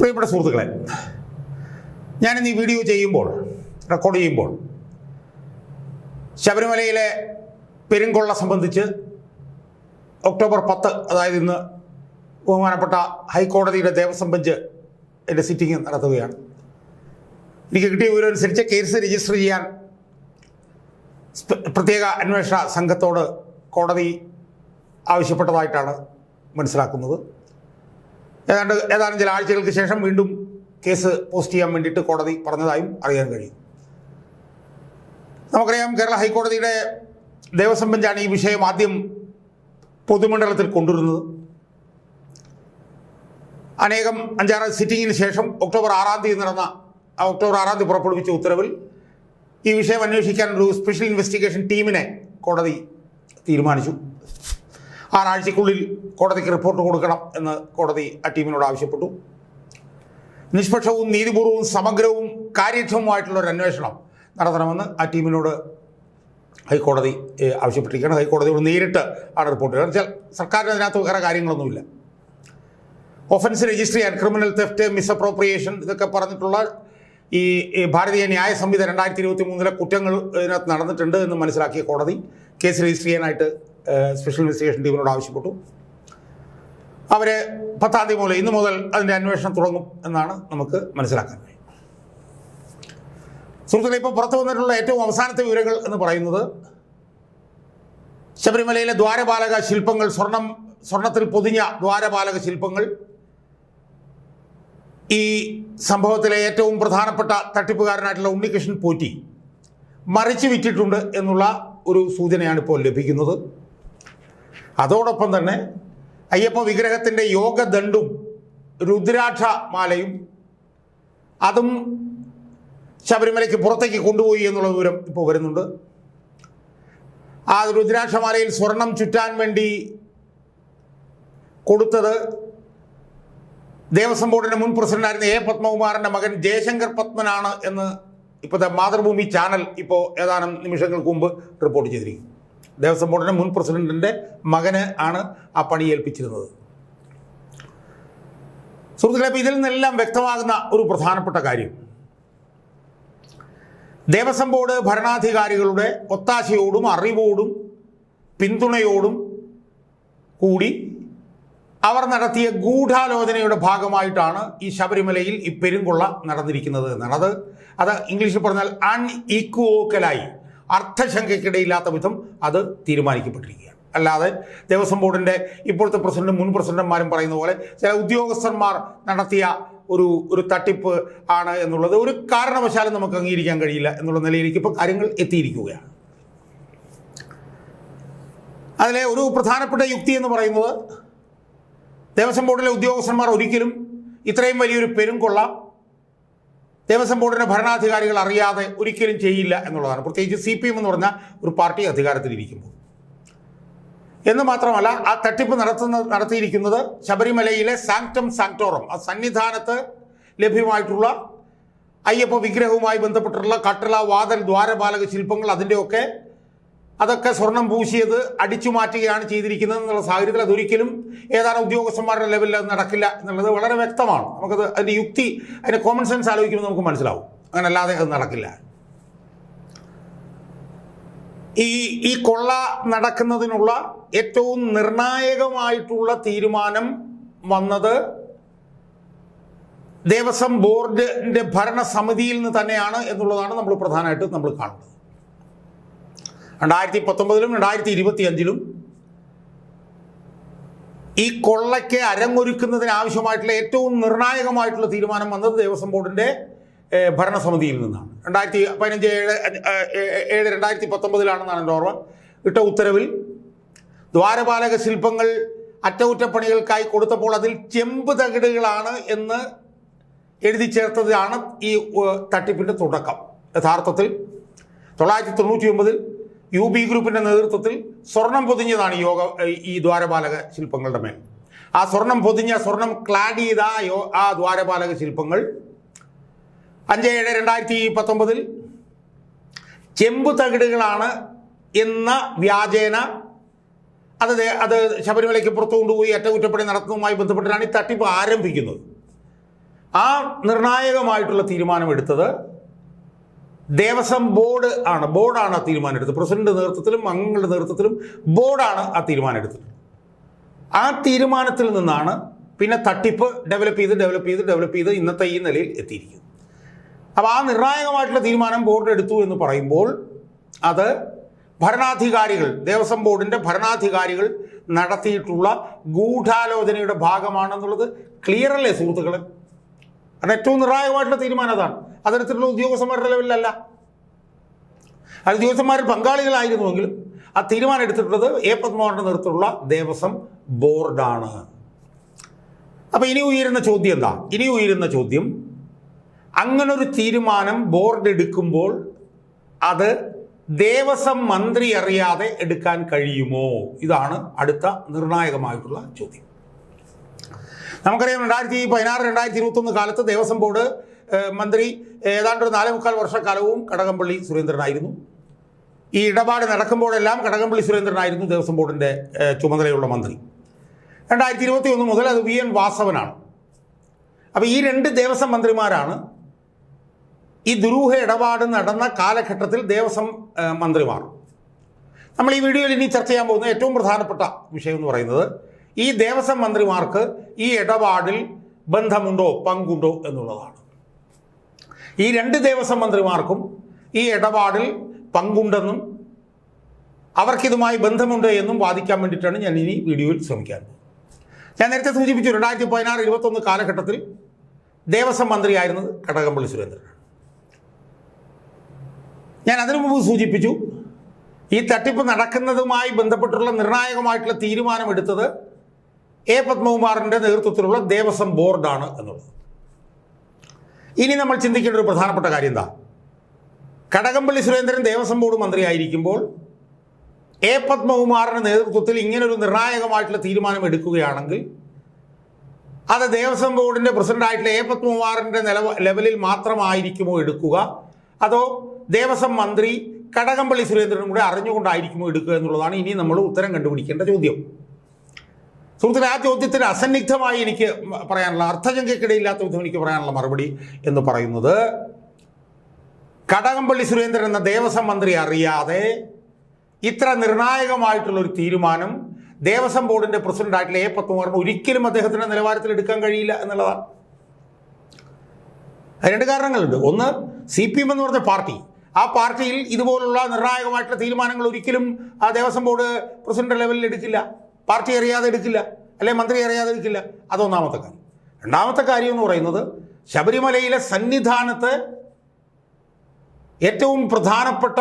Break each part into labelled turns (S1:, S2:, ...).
S1: പ്രിയപ്പെട്ട സുഹൃത്തുക്കളെ, ഞാനിന്ന് ഈ വീഡിയോ റെക്കോർഡ് ചെയ്യുമ്പോൾ ശബരിമലയിലെ പെരുങ്കൊള്ള സംബന്ധിച്ച് ഒക്ടോബർ 10, അതായത് ഇന്ന് ബഹുമാനപ്പെട്ട ഹൈക്കോടതിയുടെ ദേവസ്വം ബെഞ്ച് എൻ്റെ സിറ്റിംഗ് നടത്തുകയാണ്. എനിക്ക് കിട്ടിയ വിവരം അനുസരിച്ച് കേസ് രജിസ്റ്റർ ചെയ്യാൻ പ്രത്യേക അന്വേഷണ സംഘത്തോട് കോടതി ആവശ്യപ്പെട്ടതായിട്ടാണ് മനസ്സിലാക്കുന്നത്. ഏതാനും ചില ആഴ്ചകൾക്ക് ശേഷം വീണ്ടും കേസ് പോസ്റ്റ് ചെയ്യാൻ വേണ്ടിയിട്ട് കോടതി പറഞ്ഞതായും അറിയാൻ കഴിയും. നമുക്കറിയാം, കേരള ഹൈക്കോടതിയുടെ ദേവസ്വം ബെഞ്ചാണ് ഈ വിഷയം ആദ്യം പൊതുമണ്ഡലത്തിൽ കൊണ്ടുവരുന്നത്. അനേകം 5-6 സിറ്റിങ്ങിന് ശേഷം ഒക്ടോബർ 6 പുറപ്പെടുവിച്ച ഉത്തരവിൽ ഈ വിഷയം അന്വേഷിക്കാൻ ഒരു സ്പെഷ്യൽ ഇൻവെസ്റ്റിഗേഷൻ ടീമിനെ കോടതി തീരുമാനിച്ചു. 6 ആഴ്ചയ്ക്കുള്ളിൽ കോടതിക്ക് റിപ്പോർട്ട് കൊടുക്കണം എന്ന് കോടതി ആ ടീമിനോട് ആവശ്യപ്പെട്ടു. നിഷ്പക്ഷവും നീതിപൂർവവും സമഗ്രവും കാര്യക്ഷമവുമായിട്ടുള്ളൊരു അന്വേഷണം നടത്തണമെന്ന് ആ ടീമിനോട് ഹൈക്കോടതി ആവശ്യപ്പെട്ടിരിക്കുകയാണ്. ഹൈക്കോടതിയോട് നേരിട്ട് ആണ് റിപ്പോർട്ട്. കാരണം വെച്ചാൽ സർക്കാരിന് അതിനകത്ത് വേറെ കാര്യങ്ങളൊന്നുമില്ല. ഒഫൻസ് രജിസ്റ്റർ ചെയ്യാൻ, ക്രിമിനൽ തെഫ്റ്റ്, മിസ്അപ്രോപ്രിയേഷൻ, ഇതൊക്കെ പറഞ്ഞിട്ടുള്ള ഈ ഭാരതീയ ന്യായ സംഹിത 2023 കുറ്റങ്ങൾ ഇതിനകത്ത് നടന്നിട്ടുണ്ട് എന്ന് മനസ്സിലാക്കിയ കോടതി കേസ് രജിസ്റ്റർ ചെയ്യാനായിട്ട് സ്പെഷ്യൽ ഇൻവെസ്റ്റിഗേഷൻ ടീമിനോട് ആവശ്യപ്പെട്ടു. അവർ 10-ാം തീയതി മുതൽ, ഇന്ന് മുതൽ അതിൻ്റെ അന്വേഷണം തുടങ്ങും എന്നാണ് നമുക്ക് മനസ്സിലാക്കാൻ കഴിയും. സുഹൃത്തുക്കളെ, ഇപ്പോൾ പുറത്തു വന്നിട്ടുള്ള ഏറ്റവും അവസാനത്തെ വിവരങ്ങൾ എന്ന് പറയുന്നത് ശബരിമലയിലെ ദ്വാരപാലക ശില്പങ്ങൾ, സ്വർണത്തിൽ പൊതിഞ്ഞ ദ്വാരപാലക ശില്പങ്ങൾ ഈ സംഭവത്തിലെ ഏറ്റവും പ്രധാനപ്പെട്ട തട്ടിപ്പുകാരനായിട്ടുള്ള ഉണ്ണികൃഷ്ണൻ പോറ്റി മറിച്ച് വിറ്റിട്ടുണ്ട് എന്നുള്ള ഒരു സൂചനയാണ് ഇപ്പോൾ ലഭിക്കുന്നത്. അതോടൊപ്പം തന്നെ അയ്യപ്പ വിഗ്രഹത്തിൻ്റെ യോഗദണ്ഡും രുദ്രാക്ഷ മാലയും അതും ശബരിമലയ്ക്ക് പുറത്തേക്ക് കൊണ്ടുപോയി എന്നുള്ള വിവരം ഇപ്പോൾ വരുന്നുണ്ട്. ആ രുദ്രാക്ഷമാലയിൽ സ്വർണം ചുറ്റാൻ വേണ്ടി കൊടുത്തത് ദേവസ്വം ബോർഡിൻ്റെ മുൻ പ്രസിഡന്റായിരുന്ന എ പത്മകുമാറിൻ്റെ മകൻ ജയശങ്കർ പത്മനാണ് എന്ന് ഇപ്പോഴത്തെ മാതൃഭൂമി ചാനൽ ഇപ്പോൾ ഏതാനും നിമിഷങ്ങൾക്ക് മുമ്പ് റിപ്പോർട്ട് ചെയ്തിരിക്കുന്നു. ദേവസ്വം ബോർഡിൻ്റെ മുൻ പ്രസിഡന്റിൻ്റെ മകന് ആണ് ആ പണി ഏൽപ്പിച്ചിരുന്നത്. സുഹൃത്തുക്കളെ, ഇപ്പോൾ ഇതിൽ നിന്നെല്ലാം വ്യക്തമാകുന്ന ഒരു പ്രധാനപ്പെട്ട കാര്യം, ദേവസ്വം ബോർഡ് ഭരണാധികാരികളുടെ ഒത്താശയോടും അറിവോടും പിന്തുണയോടും കൂടി അവർ നടത്തിയ ഗൂഢാലോചനയുടെ ഭാഗമായിട്ടാണ് ഈ ശബരിമലയിൽ ഈ പെരുങ്കൊള്ള നടന്നിരിക്കുന്നത് എന്നാണ്. അത് ഇംഗ്ലീഷിൽ പറഞ്ഞാൽ അൺഈക്വോക്കലായി, അർത്ഥശങ്കയ്ക്കിടയില്ലാത്ത വിധം അത് തീരുമാനിക്കപ്പെട്ടിരിക്കുകയാണ്. അല്ലാതെ ദേവസ്വം ബോർഡിൻ്റെ ഇപ്പോഴത്തെ പ്രസിഡന്റും മുൻ പ്രസിഡന്റുമാരും പറയുന്ന പോലെ ചില ഉദ്യോഗസ്ഥന്മാർ നടത്തിയ ഒരു തട്ടിപ്പ് ആണ് എന്നുള്ളത് ഒരു കാരണവശാലും നമുക്ക് അംഗീകരിക്കാൻ കഴിയില്ല എന്നുള്ള നിലയിലേക്ക് ഇപ്പോൾ കാര്യങ്ങൾ എത്തിയിരിക്കുകയാണ്. അതിലെ ഒരു പ്രധാനപ്പെട്ട യുക്തി എന്ന് പറയുന്നത്, ദേവസ്വം ബോർഡിലെ ഉദ്യോഗസ്ഥന്മാർ ഒരിക്കലും ഇത്രയും വലിയൊരു പെരുങ്കൊള്ള ദേവസ്വം ബോർഡിൻ്റെ ഭരണാധികാരികൾ അറിയാതെ ഒരിക്കലും ചെയ്യില്ല എന്നുള്ളതാണ്. പ്രത്യേകിച്ച് CPM എന്ന് പറഞ്ഞ ഒരു പാർട്ടി അധികാരത്തിലിരിക്കുമ്പോൾ. എന്ന് മാത്രമല്ല, ആ തട്ടിപ്പ് നടത്തിയിരിക്കുന്നത് ശബരിമലയിലെ സാങ്ക്ടം സാങ്ക്ടോറം, ആ സന്നിധാനത്ത് ലഭ്യമായിട്ടുള്ള അയ്യപ്പ വിഗ്രഹവുമായി ബന്ധപ്പെട്ടിട്ടുള്ള കട്ടിള, വാതിൽ, ദ്വാരപാലക ശില്പങ്ങൾ, അതൊക്കെ സ്വർണം പൂശിയത് അടിച്ചു മാറ്റുകയാണ് ചെയ്തിരിക്കുന്നത് എന്നുള്ള സാഹചര്യത്തിൽ അതൊരിക്കലും ഏതാനും ഉദ്യോഗസ്ഥന്മാരുടെ ലെവലിൽ അത് നടക്കില്ല എന്നുള്ളത് വളരെ വ്യക്തമാണ്. നമുക്കത് അതിൻ്റെ യുക്തി, അതിൻ്റെ കോമൺ സെൻസ് ആലോചിക്കുമ്പോൾ നമുക്ക് മനസ്സിലാവും. അങ്ങനെ അല്ലാതെ അത് നടക്കില്ല. ഈ കൊള്ള നടക്കുന്നതിനുള്ള ഏറ്റവും നിർണായകമായിട്ടുള്ള തീരുമാനം വന്നത് ദേവസ്വം ബോർഡിൻ്റെ ഭരണസമിതിയിൽ നിന്ന് തന്നെയാണ് എന്നുള്ളതാണ് നമ്മൾ പ്രധാനമായിട്ടും നമ്മൾ കാണുന്നത്. 2019-ലും 2025-ലും ഈ കൊള്ളയ്ക്ക് അരങ്ങൊരുക്കുന്നതിനാവശ്യമായിട്ടുള്ള ഏറ്റവും നിർണായകമായിട്ടുള്ള തീരുമാനം വന്നത് ദേവസ്വം ബോർഡിൻ്റെ ഭരണസമിതിയിൽ നിന്നാണ്. 2019-7/2019 എൻ്റെ ഓർമ്മ, ഇട്ട ഉത്തരവിൽ ദ്വാരപാലക ശില്പങ്ങൾ അറ്റകുറ്റപ്പണികൾക്കായി കൊടുത്തപ്പോൾ അതിൽ ചെമ്പ് തകിടുകളാണ് എന്ന് എഴുതി ചേർത്തതാണ് ഈ തട്ടിപ്പിൻ്റെ തുടക്കം. യഥാർത്ഥത്തിൽ 999-ൽ UB ഗ്രൂപ്പിൻ്റെ നേതൃത്വത്തിൽ സ്വർണം പൊതിഞ്ഞതാണ് ഈ ദ്വാരപാലക ശില്പങ്ങളുടെ മേൽ. ആ സ്വർണം ക്ലാഡ് ചെയ്ത ആ ദ്വാരപാലക ശില്പങ്ങൾ 5/7/2019 ചെമ്പ് തകിടുകളാണ് എന്ന വ്യാജേന അത് ശബരിമലയ്ക്ക് പുറത്തു കൊണ്ടുപോയി അറ്റകുറ്റപ്പണി നടത്തുന്നതുമായി ബന്ധപ്പെട്ടാണ് ഈ തട്ടിപ്പ് ആരംഭിക്കുന്നത്. ആ നിർണായകമായിട്ടുള്ള തീരുമാനമെടുത്തത് ദേവസ്വം ബോർഡാണ് ആ തീരുമാനം എടുത്തത്. പ്രസിഡന്റ് നേതൃത്വത്തിലും അംഗങ്ങളുടെ നേതൃത്വത്തിലും ബോർഡാണ് ആ തീരുമാനം എടുത്തത്. ആ തീരുമാനത്തിൽ നിന്നാണ് പിന്നെ തട്ടിപ്പ് ഡെവലപ്പ് ചെയ്ത് ഇന്നത്തെ ഈ നിലയിൽ എത്തിയിരിക്കുന്നത്. അപ്പോൾ ആ നിർണായകമായിട്ടുള്ള തീരുമാനം ബോർഡ് എടുത്തു എന്ന് പറയുമ്പോൾ അത് ഭരണാധികാരികൾ, ദേവസ്വം ബോർഡിൻ്റെ ഭരണാധികാരികൾ നടത്തിയിട്ടുള്ള ഗൂഢാലോചനയുടെ ഭാഗമാണെന്നുള്ളത് ക്ലിയർ അല്ലേ സുഹൃത്തുക്കളെ? അത് ഏറ്റവും നിർണായകമായിട്ടുള്ള തീരുമാനം അതാണ്. അതരത്തിലുള്ള ഉദ്യോഗസ്ഥന്മാരുടെ ലെവലിലല്ല. അത് ഉദ്യോഗസ്ഥന്മാരിൽ പങ്കാളികളായിരുന്നുവെങ്കിലും ആ തീരുമാനം എടുത്തിട്ടുള്ളത് എ പത്മകുമാറിൻ്റെ നേതൃത്വത്തിലുള്ള ദേവസ്വം ബോർഡാണ്. അപ്പോൾ ഇനി ഉയരുന്ന ചോദ്യം എന്താ? ഇനി ഉയരുന്ന ചോദ്യം, അങ്ങനൊരു തീരുമാനം ബോർഡ് എടുക്കുമ്പോൾ അത് ദേവസ്വം മന്ത്രി അറിയാതെ എടുക്കാൻ കഴിയുമോ? ഇതാണ് അടുത്ത നിർണായകമായിട്ടുള്ള ചോദ്യം. നമുക്കറിയാം 2016-2021 കാലത്ത് ദേവസ്വം ബോർഡ് മന്ത്രി ഏതാണ്ട് ഒരു 4.25 വർഷക്കാലവും കടകംപള്ളി സുരേന്ദ്രനായിരുന്നു. ഈ ഇടപാട് നടക്കുമ്പോഴെല്ലാം കടകംപള്ളി സുരേന്ദ്രനായിരുന്നു ദേവസ്വം ബോർഡിൻ്റെ ചുമതലയുള്ള മന്ത്രി. 2021 മുതൽ അത് വി എൻ വാസവനാണ്. അപ്പോൾ ഈ 2 ദേവസ്വം മന്ത്രിമാരാണ് ഈ ദുരൂഹ ഇടപാട് നടന്ന കാലഘട്ടത്തിൽ ദേവസ്വം മന്ത്രിമാർ. നമ്മൾ ഈ വീഡിയോയിൽ ഇനി ചർച്ച ചെയ്യാൻ പോകുന്ന ഏറ്റവും പ്രധാനപ്പെട്ട വിഷയം എന്ന് പറയുന്നത് ഈ ദേവസ്വം മന്ത്രിമാർക്ക് ഈ ഇടപാടിൽ ബന്ധമുണ്ടോ, പങ്കുണ്ടോ എന്നുള്ളതാണ്. ഈ 2 ദേവസ്വം മന്ത്രിമാർക്കും ഈ ഇടപാടിൽ പങ്കുണ്ടെന്നും അവർക്കിതുമായി ബന്ധമുണ്ട് എന്നും വാദിക്കാൻ വേണ്ടിയിട്ടാണ് ഞാൻ ഇനി വീഡിയോയിൽ ശ്രമിക്കാൻ. ഞാൻ നേരത്തെ സൂചിപ്പിച്ചു 2016-2021 കാലഘട്ടത്തിൽ ദേവസ്വം മന്ത്രിയായിരുന്നത് കടകംപള്ളി സുരേന്ദ്രനാണ്. ഞാൻ അതിനു മുമ്പ് സൂചിപ്പിച്ചു ഈ തട്ടിപ്പ് നടക്കുന്നതുമായി ബന്ധപ്പെട്ടുള്ള നിർണായകമായിട്ടുള്ള തീരുമാനമെടുത്തത് എ പത്മകുമാറിൻ്റെ നേതൃത്വത്തിലുള്ള ദേവസ്വം ബോർഡാണ് എന്നുള്ളത്. ഇനി നമ്മൾ ചിന്തിക്കേണ്ട ഒരു പ്രധാനപ്പെട്ട കാര്യം എന്താ? കടകംപള്ളി സുരേന്ദ്രൻ ദേവസ്വം ബോർഡ് മന്ത്രിയായിരിക്കുമ്പോൾ എ പത്മകുമാറിൻ്റെ നേതൃത്വത്തിൽ ഇങ്ങനൊരു നിർണായകമായിട്ടുള്ള തീരുമാനം എടുക്കുകയാണെങ്കിൽ അത് ദേവസ്വം ബോർഡിൻ്റെ പ്രസിഡന്റായിട്ടുള്ള എ പത്മകുമാറിൻ്റെ ലെവലിൽ മാത്രമായിരിക്കുമോ എടുക്കുക, അതോ ദേവസ്വം മന്ത്രി കടകംപള്ളി സുരേന്ദ്രനും കൂടെ അറിഞ്ഞുകൊണ്ടായിരിക്കുമോ എടുക്കുക എന്നുള്ളതാണ് ഇനി നമ്മൾ ഉത്തരം കണ്ടുപിടിക്കേണ്ട ചോദ്യം. സുഹൃത്തുക്കളെ, ആ ചോദ്യത്തിന് അസന്നിഗ്ധമായി എനിക്ക് പറയാനുള്ള, അർത്ഥശങ്കയ്ക്കിടയില്ലാത്ത വിധം എനിക്ക് പറയാനുള്ള മറുപടി എന്ന് പറയുന്നത്, കടകംപള്ളി സുരേന്ദ്രൻ എന്ന ദേവസ്വം മന്ത്രി അറിയാതെ ഇത്ര നിർണായകമായിട്ടുള്ളൊരു തീരുമാനം ദേവസ്വം ബോർഡിൻ്റെ പ്രസിഡന്റായിട്ടുള്ള എ പത്മകുമാറിന് ഒരിക്കലും അദ്ദേഹത്തിൻ്റെ നിലവാരത്തിൽ എടുക്കാൻ കഴിയില്ല എന്നുള്ളതാണ്. അത് 2 കാരണങ്ങളുണ്ട്. ഒന്ന്, CPM എന്ന് പറഞ്ഞ പാർട്ടി, ആ പാർട്ടിയിൽ ഇതുപോലുള്ള നിർണായകമായിട്ടുള്ള തീരുമാനങ്ങൾ ഒരിക്കലും ആ ദേവസ്വം ബോർഡ് പ്രസിഡന്റ് ലെവലിൽ എടുക്കില്ല, പാർട്ടി അറിയാതെ എടുക്കില്ല, അല്ലെ മന്ത്രി അറിയാതെ എടുക്കില്ല. അതൊന്നാമത്തെ കാര്യം. രണ്ടാമത്തെ കാര്യം എന്ന് പറയുന്നത്, ശബരിമലയിലെ സന്നിധാനത്ത് ഏറ്റവും പ്രധാനപ്പെട്ട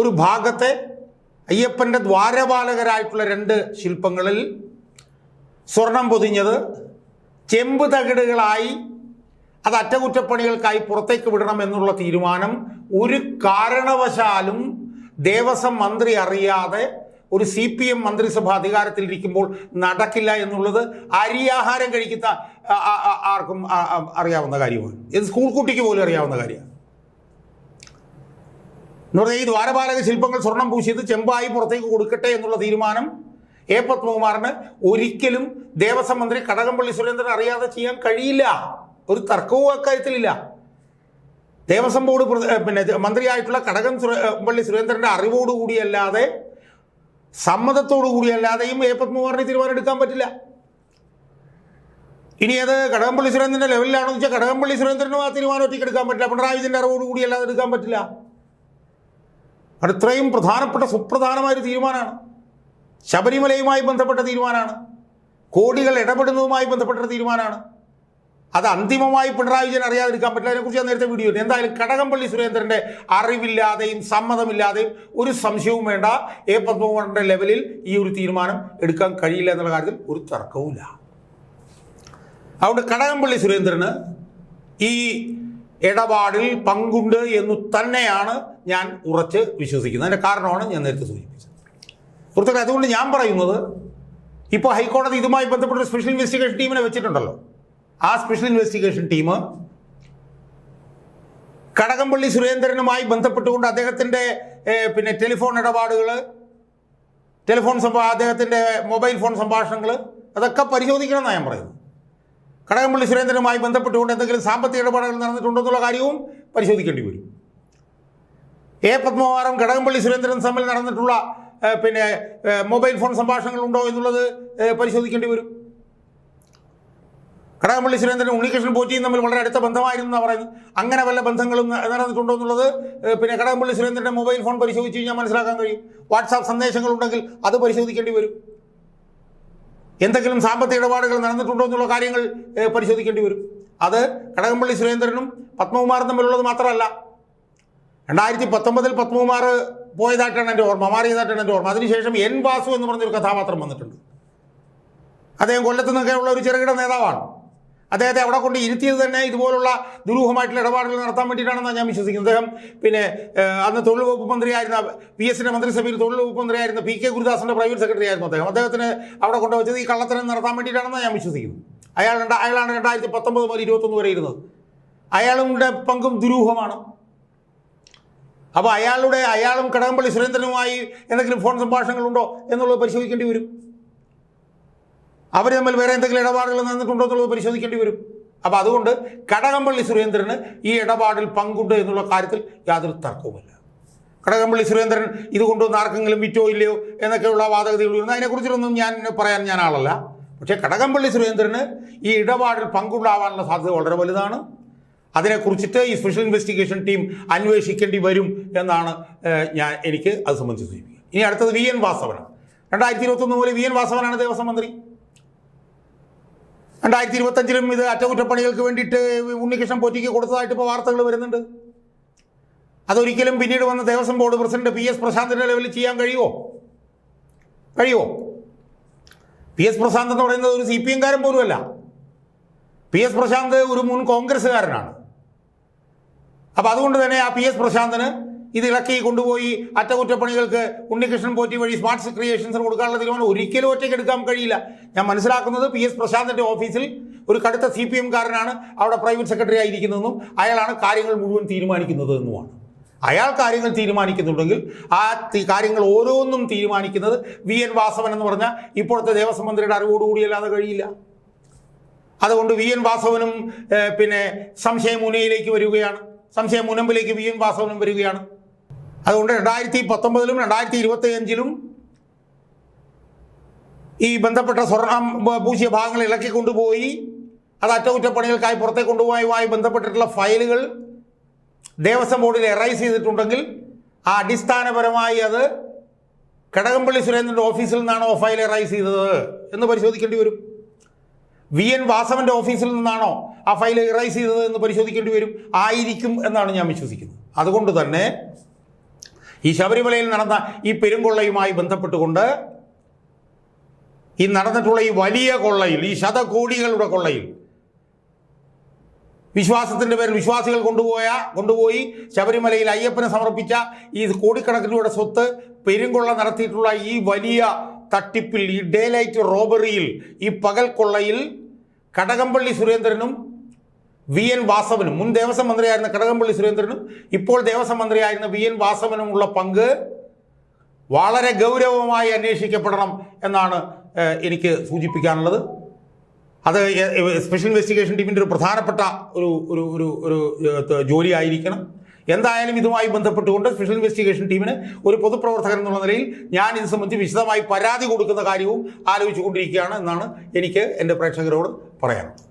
S1: ഒരു ഭാഗത്തെ അയ്യപ്പൻ്റെ ദ്വാരപാലകരായിട്ടുള്ള 2 ശില്പങ്ങളിൽ സ്വർണം പൊതിഞ്ഞത് ചെമ്പ് തകിടുകളായി അത് അറ്റകുറ്റപ്പണികൾക്കായി പുറത്തേക്ക് വിടണം എന്നുള്ള തീരുമാനം ഒരു കാരണവശാലും ദേവസ്വം മന്ത്രി അറിയാതെ ഒരു CPM മന്ത്രിസഭ അധികാരത്തിലിരിക്കുമ്പോൾ നടക്കില്ല എന്നുള്ളത് അരിയാഹാരം കഴിക്കുന്ന ആർക്കും അറിയാവുന്ന കാര്യമാണ്. ഇത് സ്കൂൾ കുട്ടിക്ക് പോലും അറിയാവുന്ന കാര്യമാണ്. എന്ന് പറഞ്ഞാൽ ഈ ദ്വാരപാലക ശില്പങ്ങൾ സ്വർണം പൂശിയത് ചെമ്പായി പുറത്തേക്ക് കൊടുക്കട്ടെ എന്നുള്ള തീരുമാനം എ പത്മകുമാറിന് ഒരിക്കലും ദേവസ്വം മന്ത്രി കടകംപള്ളി സുരേന്ദ്രൻ അറിയാതെ ചെയ്യാൻ കഴിയില്ല. ഒരു തർക്കവും അക്കാര്യത്തിലില്ല. ദേവസ്വം ബോർഡ് മന്ത്രിയായിട്ടുള്ള കടകംപള്ളി സുരേന്ദ്രൻ്റെ അറിവോടുകൂടിയല്ലാതെ സമ്മതത്തോടു കൂടിയല്ലാതെയും എ പത്മകുമാറിന് തീരുമാനം എടുക്കാൻ പറ്റില്ല. ഇനി അത് കടകംപള്ളി സുരേന്ദ്രൻ്റെ ലെവലിലാണോ എന്ന് വെച്ചാൽ കടകംപള്ളി സുരേന്ദ്രനും ആ തീരുമാനം ഒറ്റയ്ക്ക് എടുക്കാൻ പറ്റില്ല, പിണറായി വിജയൻ്റെ അറിവോടുകൂടി അല്ലാതെ എടുക്കാൻ പറ്റില്ല. അത് ഇത്രയും പ്രധാനപ്പെട്ട സുപ്രധാനമായൊരു തീരുമാനമാണ്. ശബരിമലയുമായി ബന്ധപ്പെട്ട തീരുമാനമാണ്, കോടികൾ ഇടപെടുന്നതുമായി ബന്ധപ്പെട്ട തീരുമാനമാണ്. അത് അന്തിമമായി പിണറായി വിജയൻ അറിയാതിരിക്കാൻ പറ്റില്ല. അതിനെക്കുറിച്ച് ഞാൻ നേരത്തെ വീഡിയോ ഇട്ടു. എന്തായാലും കടകംപള്ളി സുരേന്ദ്രൻ്റെ അറിവില്ലാതെയും സമ്മതമില്ലാതെയും ഒരു സംശയവും വേണ്ട, എ പത്മകുമാറിൻ്റെ ലെവലിൽ ഈ ഒരു തീരുമാനം എടുക്കാൻ കഴിയില്ല എന്നുള്ള കാര്യത്തിൽ ഒരു തർക്കവുമില്ല. അതുകൊണ്ട് കടകംപള്ളി സുരേന്ദ്രന് ഈ ഇടപാടിൽ പങ്കുണ്ട് എന്ന് തന്നെയാണ് ഞാൻ ഉറച്ച് വിശ്വസിക്കുന്നത്. അതിൻ്റെ കാരണമാണ് ഞാൻ നേരത്തെ സൂചിപ്പിച്ചത്. സുഹൃത്തുക്കളെ, അതുകൊണ്ട് ഞാൻ പറയുന്നത്, ഇപ്പോൾ ഹൈക്കോടതി ഇതുമായി ബന്ധപ്പെട്ട സ്പെഷ്യൽ ഇൻവെസ്റ്റിഗേഷൻ ടീമിനെ വെച്ചിട്ടുണ്ടല്ലോ. ആ സ്പെഷ്യൽ ഇൻവെസ്റ്റിഗേഷൻ ടീം കടകംപള്ളി സുരേന്ദ്രനുമായി ബന്ധപ്പെട്ടുകൊണ്ട് അദ്ദേഹത്തിൻ്റെ ടെലിഫോൺ ഇടപാടുകൾ, അദ്ദേഹത്തിൻ്റെ മൊബൈൽ ഫോൺ സംഭാഷണങ്ങൾ അതൊക്കെ പരിശോധിക്കണം എന്നാണ് ഞാൻ പറയുന്നത്. കടകംപള്ളി സുരേന്ദ്രനുമായി ബന്ധപ്പെട്ടുകൊണ്ട് എന്തെങ്കിലും സാമ്പത്തിക ഇടപാടുകൾ നടന്നിട്ടുണ്ടോ എന്നുള്ള കാര്യവും പരിശോധിക്കേണ്ടി വരും. പത്മകുമാറും കടകംപള്ളി സുരേന്ദ്രനും തമ്മിൽ നടന്നിട്ടുള്ള മൊബൈൽ ഫോൺ സംഭാഷണങ്ങളുണ്ടോ എന്നുള്ളത് പരിശോധിക്കേണ്ടി വരും. കടകംപള്ളി സുരേന്ദ്രനും ഉണ്ണികൃഷ്ണൻ പോറ്റിയും തമ്മിൽ വളരെ അടുത്ത ബന്ധമായിരുന്നു എന്നാണ് പറയുന്നത്. അങ്ങനെ വല്ല ബന്ധങ്ങളും നടന്നിട്ടുണ്ടോ എന്നുള്ളത് കടകംപള്ളി സുരേന്ദ്രൻ്റെ മൊബൈൽ ഫോൺ പരിശോധിച്ച് കഴിഞ്ഞാൽ മനസ്സിലാക്കാൻ കഴിയും. വാട്സാപ്പ് സന്ദേശങ്ങളുണ്ടെങ്കിൽ അത് പരിശോധിക്കേണ്ടി വരും. എന്തെങ്കിലും സാമ്പത്തിക ഇടപാടുകൾ നടന്നിട്ടുണ്ടോ എന്നുള്ള കാര്യങ്ങൾ പരിശോധിക്കേണ്ടി വരും. അത് കടകംപള്ളി സുരേന്ദ്രനും പത്മകുമാറും തമ്മിലുള്ളത് മാത്രമല്ല. 2019 പത്മകുമാർ പോയതായിട്ടാണ് എൻ്റെ ഓർമ്മ, മാറിയതായിട്ടാണ് എൻ്റെ ഓർമ്മ. അതിനുശേഷം എൻ വാസു എന്ന് പറഞ്ഞൊരു കഥാപാത്രം വന്നിട്ടുണ്ട്. അദ്ദേഹം കൊല്ലത്തു നിന്നൊക്കെ ഉള്ള ഒരു ചെറുകിട നേതാവാണ്. അദ്ദേഹത്തെ അവിടെ കൊണ്ട് ഇരുത്തിയത് തന്നെ ഇതുപോലുള്ള ദുരൂഹമായിട്ടുള്ള ഇടപാടുകൾ നടത്താൻ വേണ്ടിയിട്ടാണെന്നാണ് ഞാൻ വിശ്വസിക്കുന്നത്. അദ്ദേഹം അന്ന് തൊഴിൽ വകുപ്പ് മന്ത്രിയായിരുന്ന PS-ന്റെ മന്ത്രിസഭയിൽ തൊഴിൽ വകുപ്പ് മന്ത്രിയായിരുന്ന PK ഗുരുദാസിൻ്റെ പ്രൈവറ്റ് സെക്രട്ടറി ആയിരുന്നു അദ്ദേഹത്തിന് അവിടെ കൊണ്ടുവച്ചത് ഈ കള്ളത്തരം നടത്താൻ വേണ്ടിയിട്ടാണെന്നാണ് ഞാൻ വിശ്വസിക്കുന്നത്. അയാളാണ് 2019 മുതൽ 2021 വരെ ഇരുന്നത്. അയാളുടെ പങ്കും ദുരൂഹമാണ്. അപ്പോൾ അയാളും കടകംപള്ളി സുരേന്ദ്രനുമായി എന്തെങ്കിലും ഫോൺ സംഭാഷണങ്ങളുണ്ടോ എന്നുള്ളത് പരിശോധിക്കേണ്ടി വരും. അവർ തമ്മിൽ വേറെ എന്തെങ്കിലും ഇടപാടുകൾ നടന്നിട്ടുണ്ടോ എന്നുള്ളത് പരിശോധിക്കേണ്ടി വരും. അപ്പോൾ അതുകൊണ്ട് കടകംപള്ളി സുരേന്ദ്രന് ഈ ഇടപാടിൽ പങ്കുണ്ട് എന്നുള്ള കാര്യത്തിൽ യാതൊരു തർക്കവുമില്ല. കടകംപള്ളി സുരേന്ദ്രൻ ഇത് കൊണ്ടുവന്ന് ആർക്കെങ്കിലും വിറ്റോ ഇല്ലയോ എന്നൊക്കെയുള്ള വാദഗതികൾ വരുന്നു. അതിനെക്കുറിച്ചൊന്നും പറയാൻ ഞാൻ ആളല്ല. പക്ഷേ കടകംപള്ളി സുരേന്ദ്രന് ഈ ഇടപാടിൽ പങ്കുണ്ടാവാനുള്ള സാധ്യത വളരെ വലുതാണ്. അതിനെക്കുറിച്ചിട്ട് ഈ സ്പെഷ്യൽ ഇൻവെസ്റ്റിഗേഷൻ ടീം അന്വേഷിക്കേണ്ടി വരും എന്നാണ് എനിക്ക് അത് സംബന്ധിച്ച് സൂചിപ്പിക്കുക. ഇനി അടുത്തത് VN വാസവനാണ്. 2021 മുതൽ VN വാസവനാണ് ദേവസ്വം മന്ത്രി. 2025 ഇത് അറ്റകുറ്റപ്പണികൾക്ക് വേണ്ടിയിട്ട് ഉണ്ണികൃഷ്ണൻ പോറ്റിക്ക് കൊടുത്തതായിട്ട് ഇപ്പോൾ വാർത്തകൾ വരുന്നുണ്ട്. അതൊരിക്കലും പിന്നീട് വന്ന ദേവസ്വം ബോർഡ് പ്രസിഡന്റ് PS പ്രശാന്തിൻ്റെ ലെവലിൽ ചെയ്യാൻ കഴിയുമോ? PS പ്രശാന്ത് എന്ന് പറയുന്നത് ഒരു CPM-കാരൻ പോലുമല്ല. PS പ്രശാന്ത് ഒരു മുൻ കോൺഗ്രസ്സുകാരനാണ്. അപ്പോൾ അതുകൊണ്ട് തന്നെ ആ PS പ്രശാന്തിന് ഇത് ഇളക്കി കൊണ്ടുപോയി അറ്റകുറ്റപ്പണികൾക്ക് ഉണ്ണികൃഷ്ണൻ പോറ്റി വഴി സ്മാർട്ട് ക്രിയേഷൻസിന് കൊടുക്കാനുള്ള തീരുമാനം ഒരിക്കലും ഒറ്റയ്ക്ക് എടുക്കാൻ കഴിയില്ല. ഞാൻ മനസ്സിലാക്കുന്നത് PS പ്രശാന്തിൻ്റെ ഓഫീസിൽ ഒരു കടുത്ത CPM-കാരനാണ് അവിടെ പ്രൈവറ്റ് സെക്രട്ടറി ആയിരിക്കുന്നതെന്നും അയാളാണ് കാര്യങ്ങൾ മുഴുവൻ തീരുമാനിക്കുന്നത് എന്നുമാണ്. അയാൾ കാര്യങ്ങൾ തീരുമാനിക്കുന്നുണ്ടെങ്കിൽ ആ കാര്യങ്ങൾ ഓരോന്നും തീരുമാനിക്കുന്നത് VN വാസവൻ എന്ന് പറഞ്ഞാൽ ഇപ്പോഴത്തെ ദേവസ്വം മന്ത്രിയുടെ അറിവോടുകൂടിയല്ലാതെ കഴിയില്ല. അതുകൊണ്ട് VN വാസവനും സംശയമുനയിലേക്ക് വരികയാണ്, സംശയമുനമ്പിലേക്ക് VN വാസവനും വരികയാണ്. അതുകൊണ്ട് 2019 2025 ഈ ബന്ധപ്പെട്ട സ്വർണം പൂശിയ ഭാഗങ്ങൾ ഇളക്കി കൊണ്ടുപോയി അത് അറ്റകുറ്റപ്പണികൾക്കായി പുറത്തേക്ക് കൊണ്ടുപോയുമായി ബന്ധപ്പെട്ടിട്ടുള്ള ഫയലുകൾ ദേവസ്വം ബോർഡിൽ എറൈസ് ചെയ്തിട്ടുണ്ടെങ്കിൽ ആ അടിസ്ഥാനപരമായി അത് കടകംപള്ളി സുരേന്ദ്രൻ്റെ ഓഫീസിൽ നിന്നാണോ ഫയൽ എറൈസ് ചെയ്തത് എന്ന് പരിശോധിക്കേണ്ടി വരും. VN വാസവൻ്റെ ഓഫീസിൽ നിന്നാണോ ആ ഫയൽ ഇറൈസ് ചെയ്തത് എന്ന് പരിശോധിക്കേണ്ടി വരും. ആയിരിക്കും എന്നാണ് ഞാൻ വിശ്വസിക്കുന്നത്. അതുകൊണ്ട് തന്നെ ഈ ശബരിമലയിൽ നടന്ന ഈ പെരുങ്കൊള്ളയുമായി ബന്ധപ്പെട്ടുകൊണ്ട് ഈ നടന്നിട്ടുള്ള ഈ വലിയ കൊള്ളയിൽ, ഈ ശതകോടികളുടെ കൊള്ളയിൽ വിശ്വാസത്തിൻ്റെ പേരിൽ വിശ്വാസികൾ കൊണ്ടുപോയി ശബരിമലയിൽ അയ്യപ്പനെ സമർപ്പിച്ച ഈ കോടിക്കണക്കിന് രൂപയുടെ സ്വത്ത് പെരുങ്കൊള്ള നടത്തിയിട്ടുള്ള ഈ വലിയ തട്ടിപ്പിൽ, ഈ ഡേ ലൈറ്റ് റോബറിയിൽ, ഈ പകൽ കൊള്ളയിൽ കടകംപള്ളി സുരേന്ദ്രനും VN വാസവനും, മുൻ ദേവസ്വം മന്ത്രിയായിരുന്ന കടകംപള്ളി സുരേന്ദ്രനും ഇപ്പോൾ ദേവസ്വം മന്ത്രിയായിരുന്ന VN വാസവനുമുള്ള പങ്ക് വളരെ ഗൗരവമായി അന്വേഷിക്കപ്പെടണം എന്നാണ് എനിക്ക് സൂചിപ്പിക്കാനുള്ളത്. അത് സ്പെഷ്യൽ ഇൻവെസ്റ്റിഗേഷൻ ടീമിൻ്റെ ഒരു പ്രധാനപ്പെട്ട ഒരു ജോലി ആയിരിക്കണം. എന്തായാലും ഇതുമായി ബന്ധപ്പെട്ടുകൊണ്ട് സ്പെഷ്യൽ ഇൻവെസ്റ്റിഗേഷൻ ടീമിന് ഒരു പൊതുപ്രവർത്തകൻ എന്നുള്ള നിലയിൽ ഞാൻ ഇത് സംബന്ധിച്ച് വിശദമായി പരാതി കൊടുക്കുന്ന കാര്യവും ആലോചിച്ചുകൊണ്ടിരിക്കുകയാണ് എന്നാണ് എനിക്ക് എൻ്റെ പ്രേക്ഷകരോട് പറയാനുള്ളത്.